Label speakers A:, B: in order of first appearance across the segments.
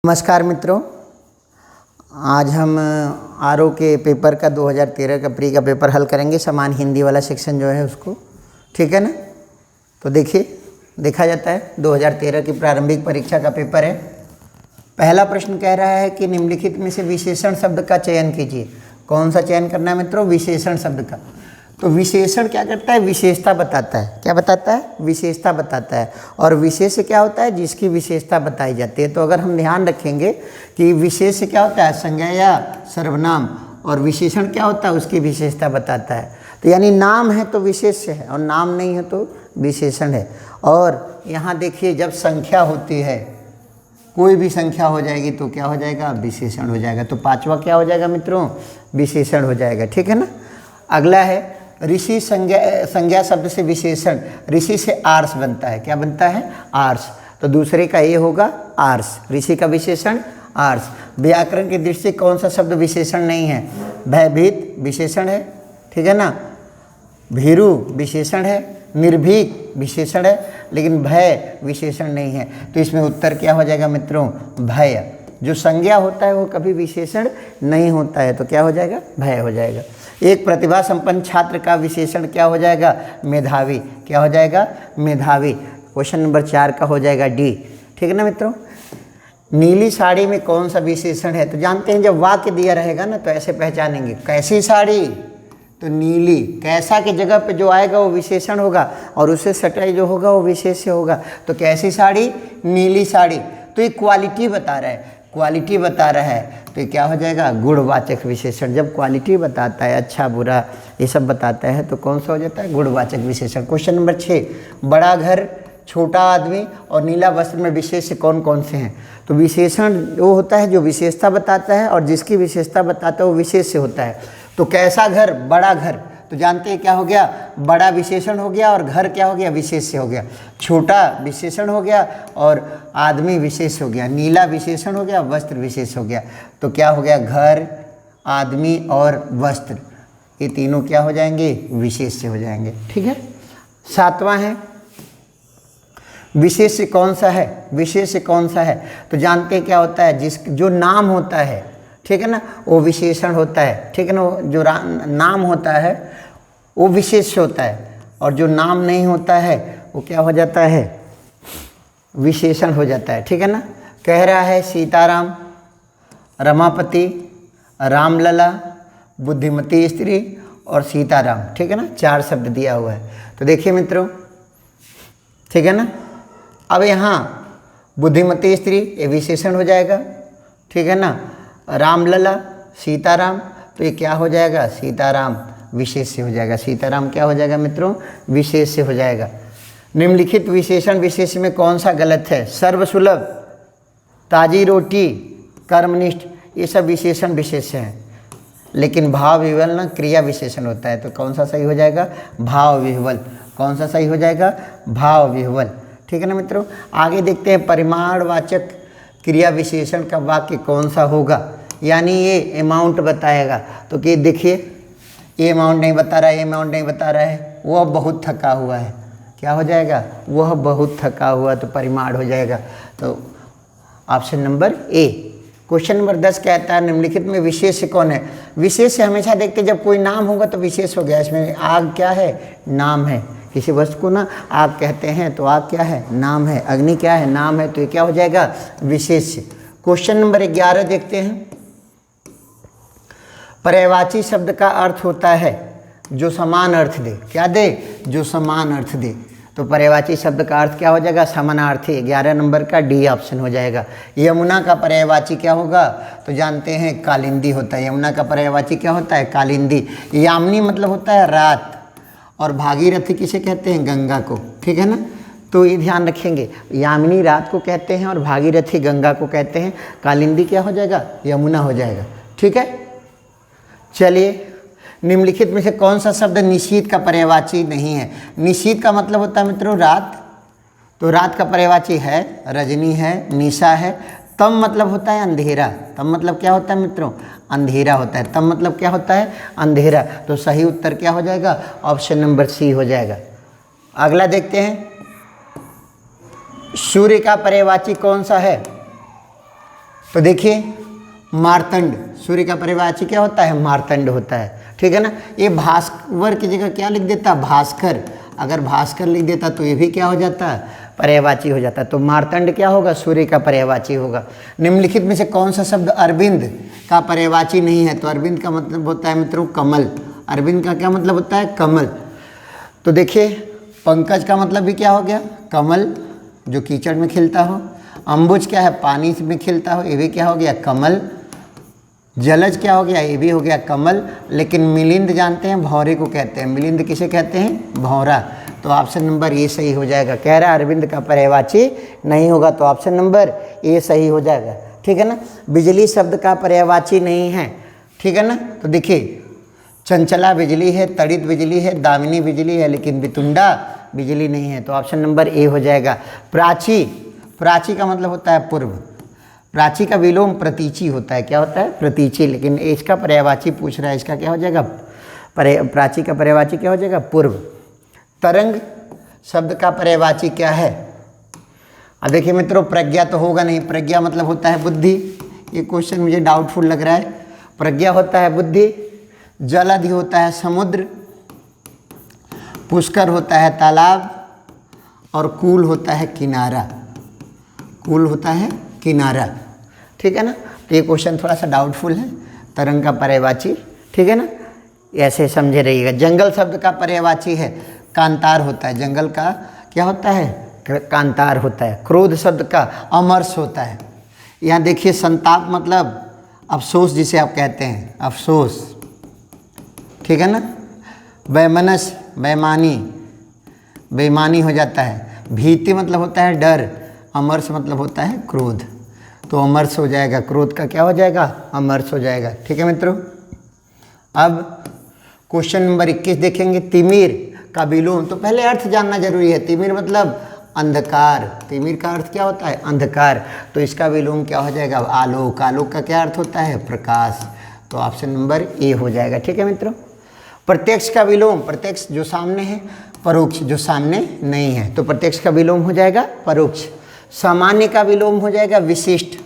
A: नमस्कार मित्रों, आज हम आरओ के पेपर का 2013 का प्री का पेपर हल करेंगे। समान हिंदी वाला सेक्शन जो है उसको, ठीक है ना। तो देखिए, देखा जाता है 2013 की प्रारंभिक परीक्षा का पेपर है। पहला प्रश्न कह रहा है कि निम्नलिखित में से विशेषण शब्द का चयन कीजिए। कौन सा चयन करना है मित्रों? विशेषण शब्द का। तो विशेषण क्या करता है? विशेषता बताता है। क्या बताता है? विशेषता बताता है। और विशेष क्या होता है? जिसकी विशेषता बताई जाती है। तो अगर हम ध्यान रखेंगे कि विशेष क्या होता है? संज्ञा या सर्वनाम, और विशेषण क्या होता है? उसकी विशेषता बताता है। तो यानी नाम है तो विशेष्य है, और नाम नहीं है तो विशेषण है। और यहाँ देखिए, जब संख्या होती है, कोई भी संख्या हो जाएगी तो क्या हो जाएगा? विशेषण हो जाएगा। तो पांचवा क्या हो जाएगा मित्रों? विशेषण हो जाएगा, ठीक है ना। अगला है ऋषि। संज्ञा शब्द से विशेषण, ऋषि से आर्ष बनता है। क्या बनता है? आर्ष। तो दूसरे का ये होगा आर्ष, ऋषि का विशेषण आर्ष। व्याकरण की दृष्टि से कौन सा शब्द विशेषण नहीं है? भयभीत विशेषण है, ठीक है ना। भीरु विशेषण है, निर्भीक विशेषण है, लेकिन भय विशेषण नहीं है। तो इसमें उत्तर क्या हो जाएगा मित्रों? भय। जो संज्ञा होता है वो कभी विशेषण नहीं होता है, तो क्या हो जाएगा? भय हो जाएगा। एक प्रतिभा संपन्न छात्र का विशेषण क्या हो जाएगा? मेधावी। क्या हो जाएगा? मेधावी। क्वेश्चन नंबर 4 का हो जाएगा डी, ठीक है ना मित्रों। नीली साड़ी में कौन सा विशेषण है? तो जानते हैं, जब वाक्य दिया रहेगा ना तो ऐसे पहचानेंगे। कैसी साड़ी? तो नीली। कैसा की जगह पे जो आएगा वो विशेषण होगा, और उससे सटाई जो होगा वो विशेष्य होगा। तो कैसी साड़ी? नीली साड़ी। तो ये क्वालिटी बता रहा है, क्वालिटी बता रहा है, तो ये क्या हो जाएगा? गुणवाचक विशेषण। जब क्वालिटी बताता है, अच्छा बुरा ये सब बताता है, तो कौन सा हो जाता है? गुणवाचक विशेषण। क्वेश्चन नंबर 6, बड़ा घर, छोटा आदमी और नीला वस्त्र में विशेष्य कौन कौन से हैं? तो विशेषण वो होता है जो विशेषता बताता है, और जिसकी विशेषता बताता है वो विशेष्य होता है। तो कैसा घर? बड़ा घर। तो जानते हैं क्या हो गया? बड़ा विशेषण हो गया, और घर क्या हो गया? विशेष्य हो गया। छोटा विशेषण हो गया, और आदमी विशेष हो गया। नीला विशेषण हो गया, वस्त्र विशेष हो गया। तो क्या हो गया? घर, आदमी और वस्त्र, ये तीनों क्या हो जाएंगे? विशेष्य हो जाएंगे, ठीक है। 7वां है विशेष्य कौन सा है? विशेष्य कौन सा है? तो जानते हैं क्या होता है? जो नाम होता है, ठीक है ना, वो विशेषण होता है, ठीक है ना। जो नाम होता है वो विशेष होता है, और जो नाम नहीं होता है वो क्या हो जाता है? विशेषण हो जाता है, ठीक है ना। कह रहा है सीताराम, रमापति, रामलला, बुद्धिमती स्त्री और सीताराम, ठीक है ना। 4 शब्द दिया हुआ है। तो देखिए मित्रों, ठीक है ना। अब यहाँ बुद्धिमती स्त्री ये विशेषण हो जाएगा, ठीक है ना। रामलला, सीताराम, तो ये क्या हो जाएगा? सीताराम विशेष्य हो जाएगा। सीताराम क्या हो जाएगा मित्रों? विशेष्य हो जाएगा। निम्नलिखित विशेषण विशेष में कौन सा गलत है? सर्वसुलभ, ताजी रोटी, कर्मनिष्ठ, ये सब विशेषण विशेष्य हैं, लेकिन भाव विह्वल ना क्रिया विशेषण होता है। तो कौन सा सही हो जाएगा? भाव विह्वल। कौन सा सही हो जाएगा? भाव विह्वल, ठीक है ना मित्रों। आगे देखते हैं परिमाणवाचक क्रिया विशेषण का वाक्य कौन सा होगा, यानी ये अमाउंट बताएगा। तो कि देखिए, ये अमाउंट नहीं बता रहा है, ये अमाउंट नहीं बता रहा है, वह बहुत थका हुआ है। क्या हो जाएगा? वह बहुत थका हुआ, तो परिमाण हो जाएगा। तो option number A. Question number 10 कहता है निम्नलिखित में विशेष्य कौन है? विशेष्य हमेशा देखते जब कोई नाम होगा तो विशेष हो गया। इसमें आग क्या है? नाम है। किसी वस्तु को ना आग कहते हैं तो आग क्या है? नाम है। अग्नि क्या है? नाम है। तो ये क्या हो जाएगा? विशेष्य। क्वेश्चन नंबर 11 देखते हैं। पर्यायवाची शब्द का अर्थ होता है जो समान अर्थ दे। क्या दे? जो समान अर्थ दे। तो पर्यायवाची शब्द का अर्थ क्या हो जाएगा? समानार्थी। 11 नंबर का डी ऑप्शन हो जाएगा। यमुना का पर्यायवाची क्या होगा? तो जानते हैं कालिंदी होता है। यमुना का पर्यायवाची क्या होता है? कालिंदी। यामिनी मतलब होता है रात, और भागीरथी किसे कहते हैं? गंगा को, ठीक है ना। तो ये ध्यान रखेंगे, यामिनी रात को कहते हैं और भागीरथी गंगा को कहते हैं। कालिंदी क्या हो जाएगा? यमुना हो जाएगा, ठीक है। चलिए, निम्नलिखित में से कौन सा शब्द निशीथ का पर्यायवाची नहीं है? निशीथ का मतलब होता है मित्रों रात, तो रात का पर्यायवाची है रजनी है, निशा है। तम मतलब होता है अंधेरा। तम मतलब क्या होता है मित्रों? अंधेरा होता है। तम मतलब क्या होता है? अंधेरा। तो सही उत्तर क्या हो जाएगा? ऑप्शन नंबर सी हो जाएगा। अगला देखते हैं, सूर्य का पर्यायवाची कौन सा है? तो देखिए मार्तंड, सूर्य का पर्यायवाची क्या होता है? मार्तंड होता है, ठीक है ना। ये भास्कर की जगह क्या लिख देता? भास्कर। अगर भास्कर लिख देता तो ये भी क्या हो जाता? पर्यायवाची हो जाता। तो मार्तंड क्या होगा? सूर्य का पर्यायवाची होगा। निम्नलिखित में से कौन सा शब्द अरविंद का पर्यायवाची नहीं है? तो अरविंद का मतलब होता है मित्रों कमल। अरविंद का क्या मतलब होता है? कमल। तो देखिए पंकज का मतलब भी क्या हो गया? कमल, जो कीचड़ में खिलता हो। अम्बुज क्या है? पानी में खिलता हो, ये भी क्या हो गया? कमल। जलज क्या हो गया? ये भी हो गया कमल। लेकिन मिलिंद जानते हैं, भौरे को कहते हैं। मिलिंद किसे कहते हैं? भौरा। तो ऑप्शन नंबर ए सही हो जाएगा। कह रहा है अरविंद का पर्यायवाची नहीं होगा, तो ऑप्शन नंबर ए सही हो जाएगा, ठीक है ना। बिजली शब्द का पर्यायवाची नहीं है, ठीक है ना। तो देखिए चंचला बिजली है, तड़ित बिजली है, दामिनी बिजली है, लेकिन बितुंडा बिजली नहीं है। तो ऑप्शन नंबर ए हो जाएगा। प्राची, प्राची का मतलब होता है पूर्व। प्राची का विलोम प्रतीची होता है। क्या होता है? प्रतीची। लेकिन इसका पर्यायवाची पूछ रहा है, इसका क्या हो जाएगा? प्राची का पर्यायवाची क्या हो जाएगा? पूर्व। तरंग शब्द का पर्यायवाची क्या है? अब देखिए मित्रों प्रज्ञा तो होगा नहीं, प्रज्ञा मतलब होता है बुद्धि। ये क्वेश्चन मुझे डाउटफुल लग रहा है। प्रज्ञा होता है बुद्धि, जलधि होता है समुद्र, पुष्कर होता है तालाब, और कूल होता है किनारा। कूल होता है किनारा, ठीक है ना। तो ये क्वेश्चन थोड़ा सा डाउटफुल है। तरंग का पर्यायवाची, ठीक है ना, ऐसे समझे रहिएगा। जंगल शब्द का पर्यायवाची है कांतार होता है। जंगल का क्या होता है? कांतार होता है। क्रोध शब्द का अमर्ष होता है। यहाँ देखिए संताप मतलब अफसोस, जिसे आप कहते हैं अफसोस, ठीक है ना। वैमनस बेईमानी, बेईमानी हो जाता है। भीति मतलब होता है डर, अमर्ष मतलब होता है क्रोध। तो अमर्ष हो जाएगा, क्रोध का क्या हो जाएगा? अमर्ष हो जाएगा, ठीक है मित्रों। अब क्वेश्चन नंबर 21 देखेंगे। तिमिर का विलोम, तो पहले अर्थ जानना जरूरी है। तिमिर मतलब अंधकार। तिमिर का अर्थ क्या होता है? अंधकार। तो इसका विलोम क्या हो जाएगा? आलोक। आलोक का क्या अर्थ होता है? प्रकाश। तो ऑप्शन नंबर ए हो जाएगा, ठीक है मित्रों। प्रत्यक्ष का विलोम, प्रत्यक्ष जो सामने है, परोक्ष जो सामने नहीं है। तो प्रत्यक्ष का विलोम हो जाएगा परोक्ष। सामान्य का विलोम हो जाएगा विशिष्ट।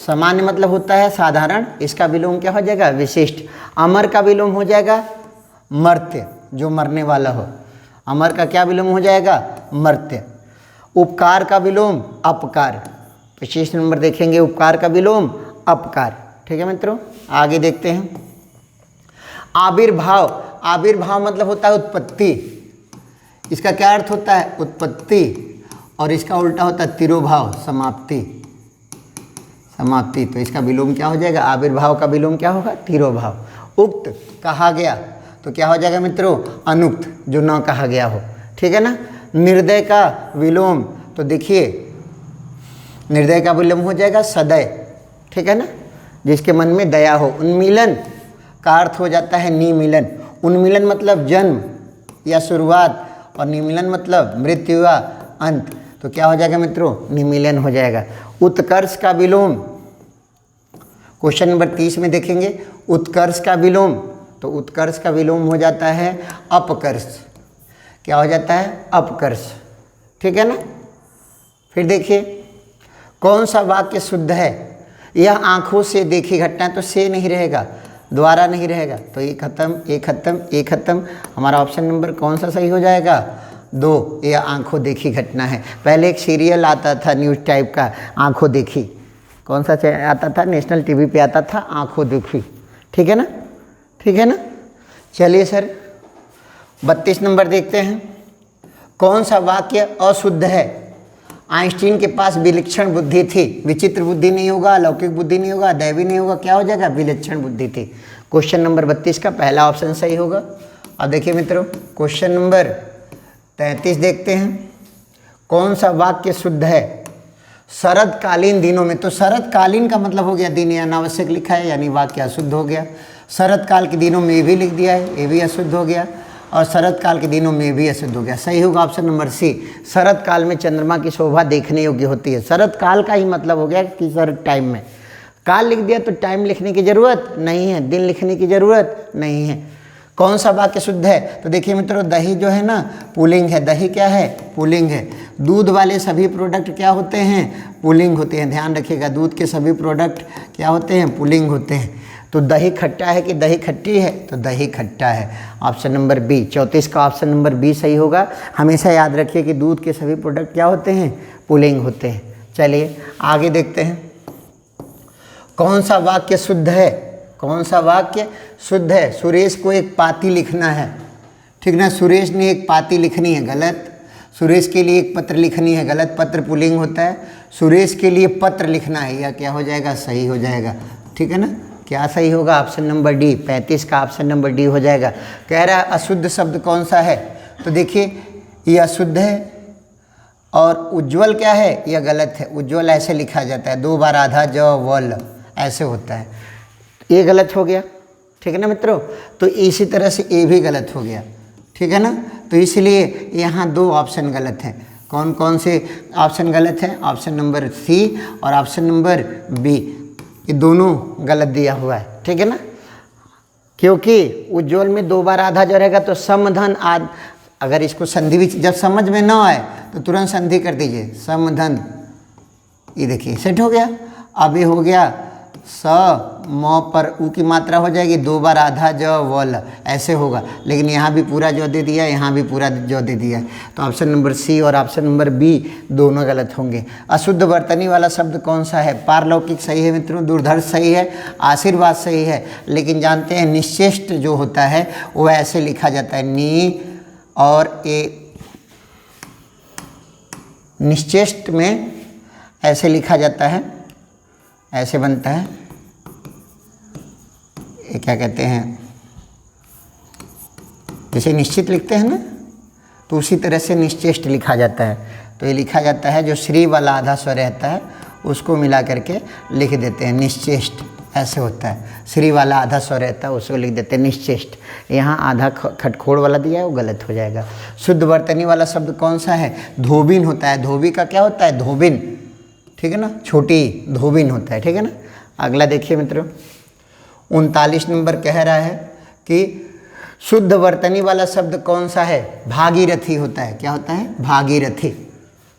A: सामान्य मतलब होता है साधारण, इसका विलोम क्या हो जाएगा? विशिष्ट। अमर का विलोम हो जाएगा मर्त्य, जो मरने वाला हो। अमर का क्या विलोम हो जाएगा? मर्त्य। उपकार का विलोम अपकार। 25 नंबर देखेंगे, उपकार का विलोम अपकार, ठीक है मित्रों। आगे देखते हैं। आविर्भाव, आविर्भाव मतलब होता है उत्पत्ति। इसका क्या अर्थ होता है? उत्पत्ति। और इसका उल्टा होता है तिरोभाव, समाप्ति। समाप्ति। तो इसका विलोम क्या हो जाएगा? आविर्भाव का विलोम क्या होगा? तिरोभाव। उक्त कहा गया, तो क्या हो जाएगा मित्रों? अनुक्त, जो न कहा गया हो, ठीक है ना। निर्दय का विलोम, तो देखिए निर्दय का विलोम हो जाएगा सदय, ठीक है ना, जिसके मन में दया हो। उन्मीलन का अर्थ हो जाता है निमीलन। उन्मीलन मतलब जन्म या शुरुआत, और निमीलन मतलब मृत्यु या अंत। तो क्या हो जाएगा मित्रों? निमीलन हो जाएगा। उत्कर्ष का विलोम, क्वेश्चन नंबर 30 में देखेंगे। उत्कर्ष का विलोम, तो उत्कर्ष का विलोम हो जाता है अपकर्ष। क्या हो जाता है? अपकर्ष, ठीक है ना। फिर देखिए कौन सा वाक्य शुद्ध है? यह आंखों से देखी घटना, तो से नहीं रहेगा, द्वारा नहीं रहेगा। तो ये खत्म, ये खत्म, ये खत्म। हमारा ऑप्शन नंबर कौन सा सही हो जाएगा? 2। यह आंखों देखी घटना है। पहले एक सीरियल आता था न्यूज़ टाइप का, आंखों देखी। कौन सा आता था? नेशनल टीवी पे आता था, आंखों देखी, ठीक है ना, ठीक है ना। चलिए सर 32 नंबर देखते हैं। कौन सा वाक्य अशुद्ध है? आइंस्टीन के पास विलक्षण बुद्धि थी। विचित्र बुद्धि नहीं होगा, अलौकिक बुद्धि नहीं होगा, दैवी नहीं होगा, क्या हो जाएगा? विलक्षण बुद्धि थी। क्वेश्चन नंबर 32 का पहला ऑप्शन सही होगा। अब देखिए मित्रों क्वेश्चन नंबर 33 देखते हैं। कौन सा वाक्य शुद्ध है? शरदकालीन दिनों में, तो शरदकालीन का मतलब हो गया दिन या अनावश्यक लिखा है, यानी वाक्य अशुद्ध हो गया। शरद काल के दिनों में ये भी लिख दिया है, ये भी अशुद्ध हो गया। और शरद काल के दिनों में भी अशुद्ध हो गया। सही होगा ऑप्शन नंबर सी। शरद काल में चंद्रमा की शोभा देखने योग्य होती है। शरद काल का ही मतलब हो गया कि शरद टाइम में। काल लिख दिया तो टाइम लिखने की ज़रूरत नहीं है, दिन लिखने की ज़रूरत नहीं है। कौन सा वाक्य शुद्ध है? तो देखिए मित्रों, दही जो है ना पुल्लिंग है, दही क्या है? पुल्लिंग है। दूध वाले सभी प्रोडक्ट क्या होते हैं? पुल्लिंग होते हैं। ध्यान रखिएगा, दूध के सभी प्रोडक्ट क्या होते हैं? पुल्लिंग होते हैं। तो दही खट्टा है कि दही खट्टी है? तो दही खट्टा है। ऑप्शन नंबर बी, 34 का ऑप्शन नंबर बी सही होगा। हमेशा याद रखिए कि दूध के सभी प्रोडक्ट क्या होते हैं? पुल्लिंग होते हैं। चलिए आगे देखते हैं, कौन सा वाक्य शुद्ध है? कौन सा वाक्य शुद्ध है? सुरेश को एक पाती लिखना है, ठीक ना। सुरेश ने एक पाती लिखनी है, गलत। सुरेश के लिए एक पत्र लिखनी है, गलत। पत्र पुल्लिंग होता है। सुरेश के लिए पत्र लिखना है, या क्या हो जाएगा? सही हो जाएगा, ठीक है ना। क्या सही होगा? ऑप्शन नंबर डी, 35 का ऑप्शन नंबर डी हो जाएगा। कह रहा है अशुद्ध शब्द कौन सा है? तो देखिए ये अशुद्ध है। और उज्ज्वल क्या है? यह गलत है। उज्ज्वल ऐसे लिखा जाता है, 2 बार आधा ज वल ऐसे होता है, ये गलत हो गया, ठीक है ना मित्रों। तो इसी तरह से ये भी गलत हो गया, ठीक है ना। तो इसलिए यहाँ 2 ऑप्शन गलत हैं। कौन कौन से ऑप्शन गलत हैं? ऑप्शन नंबर सी और ऑप्शन नंबर बी, ये दोनों गलत दिया हुआ है, ठीक है ना। क्योंकि उज्ज्वल में 2 बार आधा जो रहेगा तो समधन आद, अगर इसको संधि भी जब समझ में ना आए तो तुरंत संधि कर दीजिए, समधन। ये देखिए सेट हो गया। अब ये हो गया स म पर उ की मात्रा हो जाएगी, 2 बार आधा ज वल ऐसे होगा। लेकिन यहाँ भी पूरा जो दे दिया, यहाँ भी पूरा जो दे दिया है। तो ऑप्शन नंबर सी और ऑप्शन नंबर बी दोनों गलत होंगे। अशुद्ध वर्तनी वाला शब्द कौन सा है? पारलौकिक सही है मित्रों, दुर्धर्ष सही है, आशीर्वाद सही है। लेकिन जानते हैं निश्चेष्ट जो होता है वो ऐसे लिखा जाता है, नी और ए, निश्चेष्ट में ऐसे लिखा जाता है, ऐसे बनता है। ये क्या कहते हैं, जैसे निश्चित लिखते हैं ना, तो उसी तरह से निश्चेष्ट लिखा जाता है। तो ये लिखा जाता है, जो श्री वाला आधा स्वर रहता है उसको मिला करके लिख देते हैं, निश्चेष्ट ऐसे होता है। श्री वाला आधा स्वर रहता है उसको लिख देते हैं निश्चेष्ट। यहाँ आधा खटखोड़ वाला दिया है वो गलत हो जाएगा। शुद्ध वर्तनी वाला शब्द कौन सा है? धोबिन होता है। धोबी का क्या होता है? धोबिन, ठीक है ना, छोटी धोबिन होता है, ठीक है ना। अगला देखिए मित्रों, 39 नंबर कह रहा है कि शुद्ध वर्तनी वाला शब्द कौन सा है? भागीरथी होता है। क्या होता है? भागीरथी,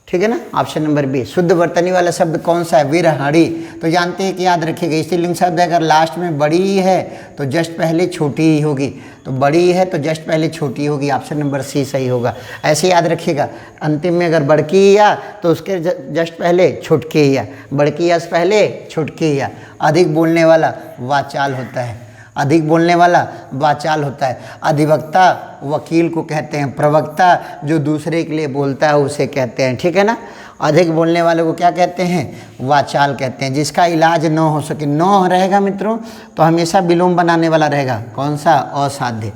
A: ठीक है ना। Option number B. शुद्ध वर्तनी वाला शब्द कौन सा है? विरहणी। तो जानते हैं कि याद रखिएगा, स्त्रीलिंग शब्द है, अगर लास्ट में बड़ी है तो जस्ट पहले छोटी ही होगी। तो बड़ी है तो जस्ट पहले छोटी होगी। ऑप्शन नंबर सी सही होगा। ऐसे याद रखिएगा, अंतिम में अगर बड़की या तो उसके जस्ट पहले छुटकी या, बड़की या से पहले छुटकी या। अधिक बोलने वाला वाचाल होता है, अधिक बोलने वाला वाचाल होता है। अधिवक्ता वकील को कहते हैं, प्रवक्ता जो दूसरे के लिए बोलता है उसे कहते हैं, ठीक है ना। अधिक बोलने वाले को क्या कहते हैं? वाचाल कहते हैं। जिसका इलाज न हो सके, न रहेगा मित्रों तो हमेशा विलोम बनाने वाला रहेगा। कौन सा? असाध्य।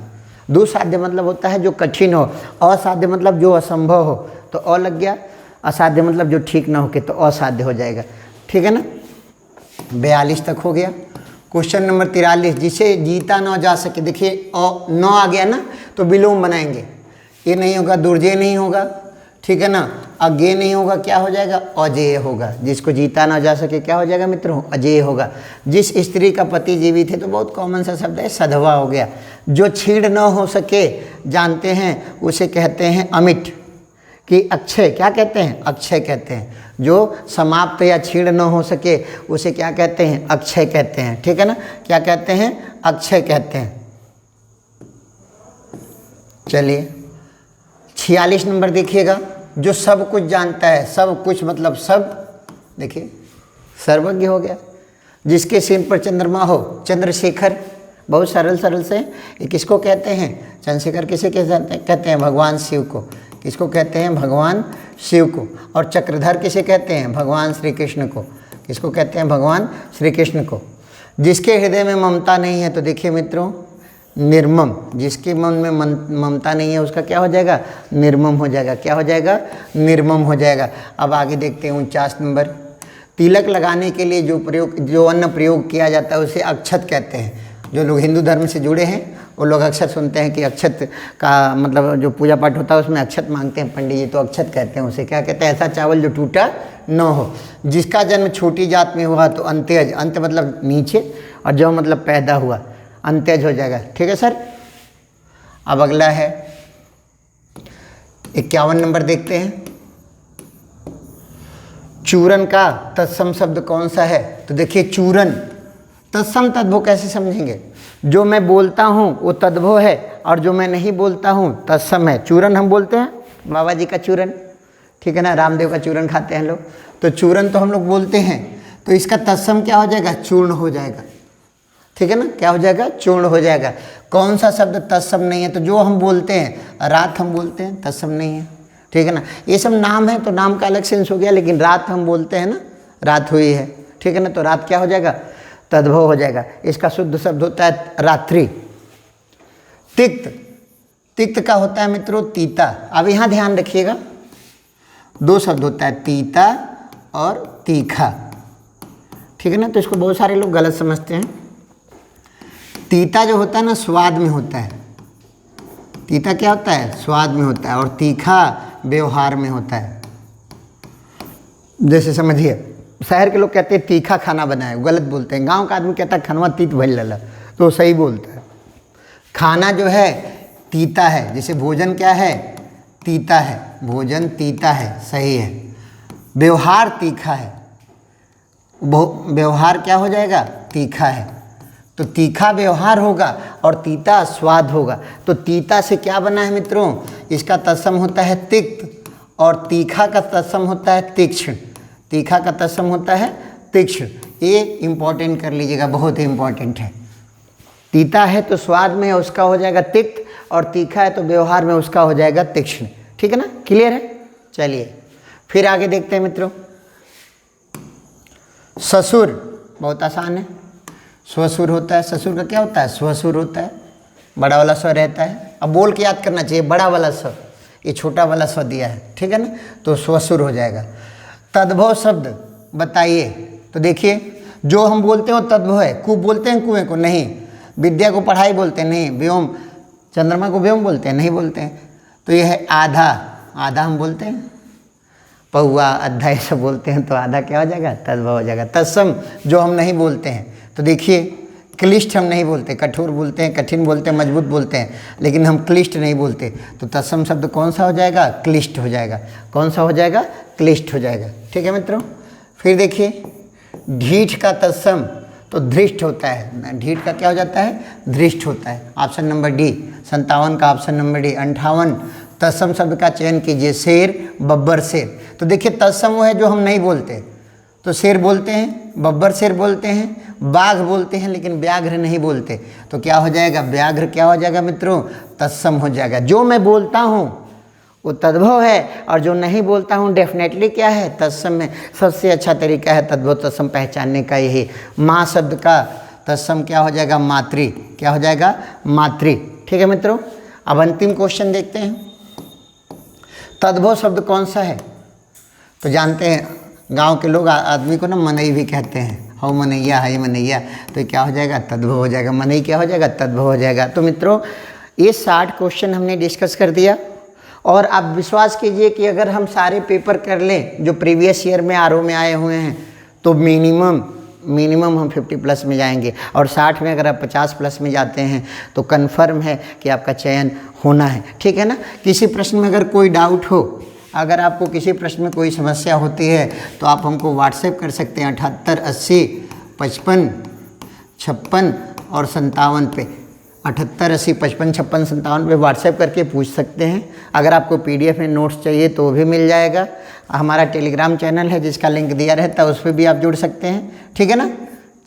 A: दुसाध्य मतलब होता है जो कठिन हो, असाध्य मतलब जो असंभव हो, तो अ लग गया। असाध्य मतलब जो ठीक ना हो के, तो असाध्य हो जाएगा, ठीक है ना। 42 तक हो गया। क्वेश्चन नंबर 43, जिसे जीता न जा सके। देखिए न आ गया ना तो विलोम बनाएंगे, ये नहीं होगा, दुर्जय नहीं होगा, ठीक है ना। अज्ञेय नहीं होगा, क्या हो जाएगा? अजेय होगा। जिसको जीता ना जा सके क्या हो जाएगा मित्रों? अजेय होगा। जिस स्त्री का पति जीवित है, तो बहुत कॉमन सा शब्द है, सधवा हो गया। जो छीड़ न हो सके, जानते हैं उसे कहते हैं अमिट कि अक्षय। क्या कहते हैं? अक्षय कहते हैं। जो समाप्त या छीड़ न हो सके उसे क्या कहते हैं? अक्षय कहते हैं, ठीक है ना। क्या कहते हैं? अक्षय कहते हैं। चलिए 46 नंबर देखिएगा, जो सब कुछ जानता है। सब कुछ मतलब सब, देखिए सर्वज्ञ हो गया। जिसके सिर पर चंद्रमा हो, चंद्रशेखर। बहुत सरल सरल से ये किसको कहते हैं? चंद्रशेखर किसे कहते हैं? भगवान शिव को। किसको कहते हैं? भगवान शिव को। और चक्रधर किसे कहते हैं? भगवान श्री कृष्ण को। किसको कहते हैं? भगवान श्री कृष्ण को। जिसके हृदय में ममता नहीं है, तो देखिए मित्रों निर्मम। जिसके मन में ममता नहीं है उसका क्या हो जाएगा? निर्मम हो जाएगा। क्या हो जाएगा? निर्मम हो जाएगा। अब आगे देखते हैं 49 नंबर। तिलक लगाने के लिए जो अन्न प्रयोग किया जाता है उसे अक्षत कहते हैं। जो लोग हिंदू धर्म से जुड़े हैं वो लोग अक्षत सुनते हैं कि अक्षत का मतलब जो पूजा पाठ होता है उसमें अक्षत मांगते हैं पंडित जी, तो अक्षत कहते हैं उसे। क्या कहते हैं? ऐसा चावल जो टूटा न हो। जिसका जन्म छोटी जात में हुआ तो अंत्यज। अंत मतलब नीचे, और जो मतलब पैदा हुआ, अंत्यज हो जाएगा, ठीक है सर। अब अगला है 51 नंबर देखते हैं। चूरन का तत्सम शब्द कौन सा है? तो देखिए चूरन, तत्सम तद्भव कैसे समझेंगे? जो मैं बोलता हूँ वो तद्भव है और जो मैं नहीं बोलता हूँ तत्सम है। चूरन हम बोलते हैं, बाबा जी का चूरन, ठीक है ना, रामदेव का चूरन खाते हैं लोग, तो चूरन तो हम लोग बोलते हैं, तो इसका तत्सम क्या हो जाएगा? चूर्ण हो जाएगा, ठीक है ना, क्या हो जाएगा? चूर्ण हो जाएगा। कौन सा शब्द तत्सम नहीं है? तो जो हम बोलते हैं, रात हम बोलते हैं, तत्सम नहीं है, ठीक है ना। ये सब नाम है तो नाम का अलग सेंस हो गया, लेकिन रात हम बोलते हैं ना, रात हुई है, ठीक है ना, तो रात क्या हो जाएगा? तद्भव हो जाएगा। इसका शुद्ध शब्द होता है रात्रि। तिक्त, तिक्त का होता है मित्रों तीता। अब यहाँ ध्यान रखिएगा, दो शब्द होता है, तीता और तीखा, ठीक है ना, तो इसको बहुत सारे लोग गलत समझते हैं। तीता जो होता है ना स्वाद में होता है, तीता क्या होता है? स्वाद में होता है, और तीखा व्यवहार में होता है। जैसे समझिए, शहर के लोग कहते हैं तीखा खाना बनाए, गलत बोलते हैं। गांव का आदमी कहता है खनवा तीत भइल लला, तो सही बोलता है। खाना जो है तीता है, जैसे भोजन क्या है? तीता है, भोजन तीता है, सही है। व्यवहार तीखा है, व्यवहार क्या हो जाएगा? तीखा है, तो तीखा व्यवहार होगा और तीता स्वाद होगा। तो तीता से क्या बना है मित्रों? इसका तत्सम होता है तिक्त और तीखा का तत्सम होता है तीक्ष्ण। तीखा का तत्सम होता है तीक्ष्ण। ये इंपॉर्टेंट कर लीजिएगा, बहुत ही इंपॉर्टेंट है। तीता है तो स्वाद में उसका हो जाएगा तिक्त, और तीखा है तो व्यवहार में उसका हो जाएगा तीक्ष्ण, ठीक है ना, क्लियर है। चलिए फिर आगे देखते हैं मित्रों। ससुर बहुत आसान है, स्वसुर होता है। ससुर का क्या होता है? स्वसुर होता है, बड़ा वाला स्व रहता है। अब बोल के याद करना चाहिए, बड़ा वाला स्व, ये छोटा वाला स्व दिया है, ठीक है ना, तो स्वसुर हो जाएगा। तद्भव शब्द बताइए, तो देखिए जो हम बोलते हैं वो तद्भव है। कूप बोलते हैं कुएं को? नहीं। विद्या को पढ़ाई बोलते हैं? नहीं। व्योम, चंद्रमा को व्योम बोलते हैं? नहीं बोलते हैं। तो ये है आधा, आधा हम बोलते हैं, पौआ अद्धा ये सब बोलते हैं, तो आधा क्या हो जाएगा? तद्भव हो जाएगा। तत्सम जो हम नहीं बोलते हैं, तो देखिए क्लिष्ट हम नहीं बोलते, कठोर बोलते हैं, कठिन बोलते हैं, मजबूत बोलते हैं, लेकिन हम क्लिष्ट नहीं बोलते। तो तत्सम शब्द कौन सा हो जाएगा? क्लिष्ट हो जाएगा। कौन सा हो जाएगा? क्लिष्ट हो जाएगा, ठीक है मित्रों। फिर देखिए ढीठ का तत्सम तो धृष्ट होता है। ढीठ का क्या हो जाता है? धृष्ट होता है। ऑप्शन नंबर डी, 57 का ऑप्शन नंबर डी। 58 तत्सम शब्द का चयन कीजिए। शेर, बब्बर, शेर। तो देखिए तत्सम वो है जो हम नहीं बोलते, तो शेर बोलते हैं, बब्बर शेर बोलते हैं, बाघ बोलते हैं, लेकिन व्याघ्र नहीं बोलते। तो क्या हो जाएगा? व्याघ्र क्या हो जाएगा मित्रों? तत्सम हो जाएगा। जो मैं बोलता हूँ वो तद्भव है, और जो नहीं बोलता हूँ डेफिनेटली क्या है? तत्सम है। सबसे अच्छा तरीका है तद्भव तत्सम पहचानने का यही। माँ शब्द का तत्सम क्या हो जाएगा? मातृ। क्या हो जाएगा? मातृ, ठीक है मित्रों। अब अंतिम क्वेश्चन देखते हैं। तद्भव शब्द कौन सा है? तो जानते हैं गांव के लोग आदमी को ना मनई भी कहते हैं, हो मनैया, है मनैया, तो क्या हो जाएगा? तद्भव हो जाएगा। मनई क्या हो जाएगा? तद्भव हो जाएगा। तो मित्रों ये 60 क्वेश्चन हमने डिस्कस कर दिया, और आप विश्वास कीजिए कि अगर हम सारे पेपर कर लें जो प्रीवियस ईयर में आरओ में आए हुए हैं, तो मिनिमम हम 50 प्लस में जाएंगे, और 60 में अगर आप 50 प्लस में जाते हैं तो कन्फर्म है कि आपका चयन होना है, ठीक है ना। किसी प्रश्न में अगर कोई डाउट हो, अगर आपको किसी प्रश्न में कोई समस्या होती है, तो आप हमको व्हाट्सएप कर सकते हैं 78 80 55 56 और 57 पे। 78 80 55 56 57 पे व्हाट्सएप करके पूछ सकते हैं। अगर आपको PDF में नोट्स चाहिए तो वो भी मिल जाएगा। हमारा टेलीग्राम चैनल है जिसका लिंक दिया रहता है, उस पर भी आप जुड़ सकते हैं, ठीक है ना।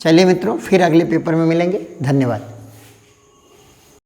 A: चलिए मित्रों, फिर अगले पेपर में मिलेंगे। धन्यवाद।